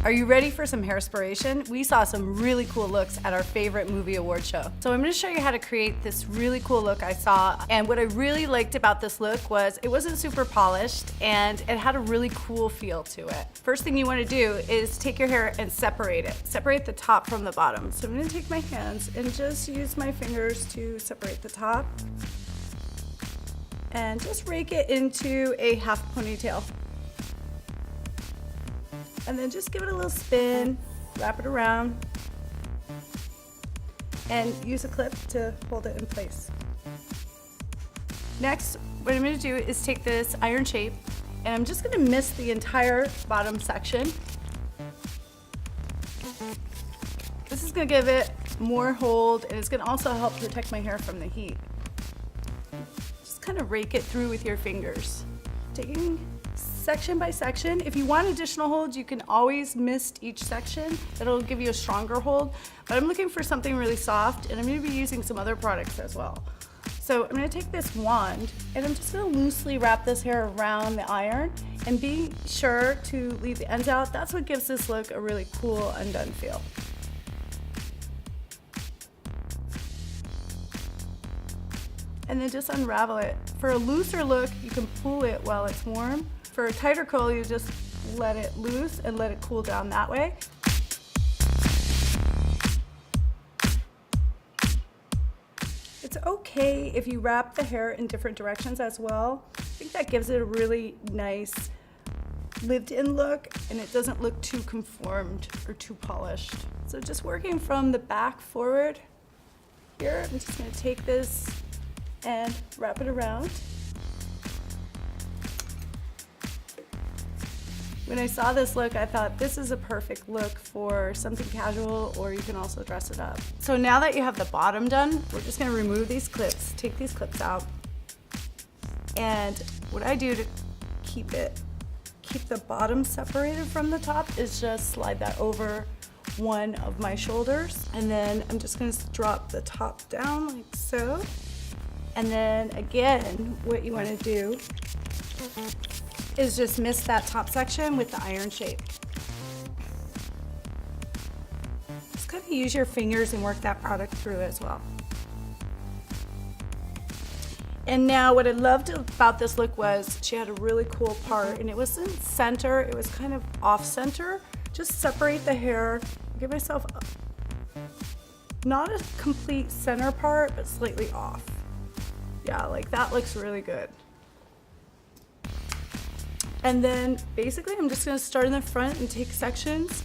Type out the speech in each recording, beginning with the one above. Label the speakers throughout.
Speaker 1: Are you ready for some hairspiration? We saw some really cool looks at our favorite movie award show. So I'm gonna show you how to create this really cool look I saw. And what I really liked about this look was it wasn't super polished and it had a really cool feel to it. First thing you wanna do is take your hair and separate it. Separate the top from the bottom. So I'm gonna take my hands and just use my fingers to separate the top. And just rake it into a half ponytail. And then just give it a little spin, wrap it around, and use a clip to hold it in place. Next, what I'm gonna do is take this iron shape, and I'm just gonna mist the entire bottom section. This is gonna give it more hold, and it's gonna also help protect my hair from the heat. Just kind of rake it through with your fingers. Taking section by section. If you want additional hold, you can always mist each section. It'll give you a stronger hold, but I'm looking for something really soft, and I'm gonna be using some other products as well. So I'm gonna take this wand, and I'm just gonna loosely wrap this hair around the iron, and be sure to leave the ends out. That's what gives this look a really cool undone feel. And then just unravel it. For a looser look, you can pull it while it's warm. For a tighter curl, you just let it loose and let it cool down that way. It's okay if you wrap the hair in different directions as well. I think that gives it a really nice lived-in look, and it doesn't look too conformed or too polished. So just working from the back forward here, I'm just gonna take this and wrap it around. When I saw this look, I thought this is a perfect look for something casual, or you can also dress it up. So now that you have the bottom done, we're just gonna remove these clips, take these clips out. And what I do to keep the bottom separated from the top is just slide that over one of my shoulders. And then I'm just gonna drop the top down like so. And then again, what you wanna do is just mist that top section with the iron shape. Just kind of use your fingers and work that product through as well. And now what I loved about this look was she had a really cool part, and it wasn't center, it was kind of off center. Just separate the hair, give myself not a complete center part, but slightly off. Yeah, like that looks really good. And then basically I'm just gonna start in the front and take sections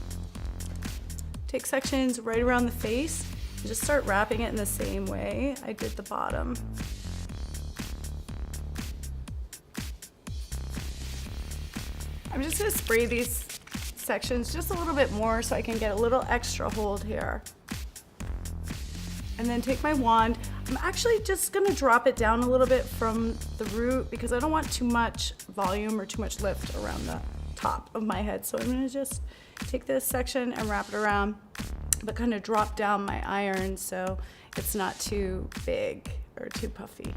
Speaker 1: right around the face, and just start wrapping it in the same way I did the bottom. I'm just gonna spray these sections just a little bit more so I can get a little extra hold here. And then take my wand. I'm actually just gonna drop it down a little bit from the root because I don't want too much volume or too much lift around the top of my head. So I'm gonna just take this section and wrap it around, but kind of drop down my iron so it's not too big or too puffy.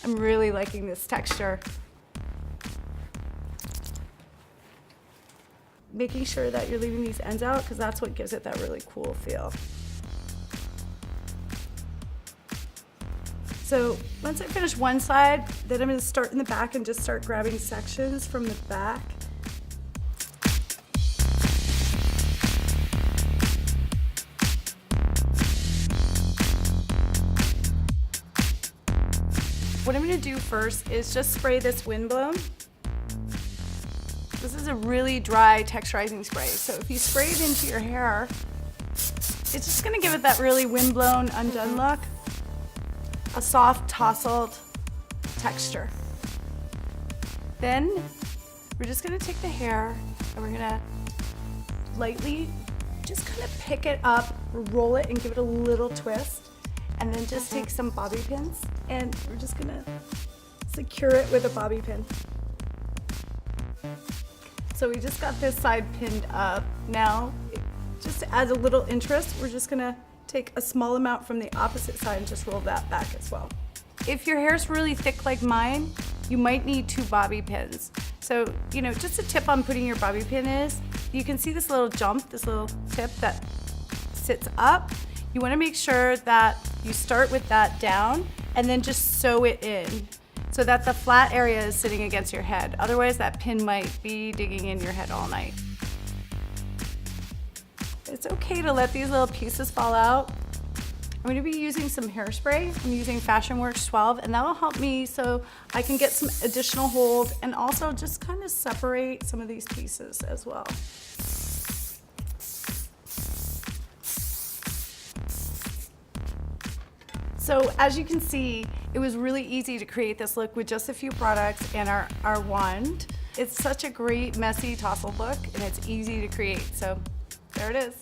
Speaker 1: I'm really liking this texture. Making sure that you're leaving these ends out because that's what gives it that really cool feel. So once I finish one side, then I'm gonna start in the back and just start grabbing sections from the back. What I'm gonna do first is just spray this windblown. This is a really dry texturizing spray. So if you spray it into your hair, it's just gonna give it that really windblown, undone look. A soft, tousled texture. Then we're just gonna take the hair and we're gonna lightly just kind of pick it up, roll it, and give it a little twist. And then just take some bobby pins and we're just gonna secure it with a bobby pin. So we just got this side pinned up. Now, just to add a little interest, we're just gonna take a small amount from the opposite side and just roll that back as well. If your hair's really thick like mine, you might need 2 bobby pins. So, just a tip on putting your bobby pin is, you can see this little jump, this little tip that sits up. You want to make sure that you start with that down and then just sew it in so that the flat area is sitting against your head. Otherwise that pin might be digging in your head all night. It's okay to let these little pieces fall out. I'm going to be using some hairspray. I'm using Fashion Works 12, and that'll help me so I can get some additional hold and also just kind of separate some of these pieces as well. So as you can see, it was really easy to create this look with just a few products and our wand. It's such a great messy tassel look, and it's easy to create. So there it is.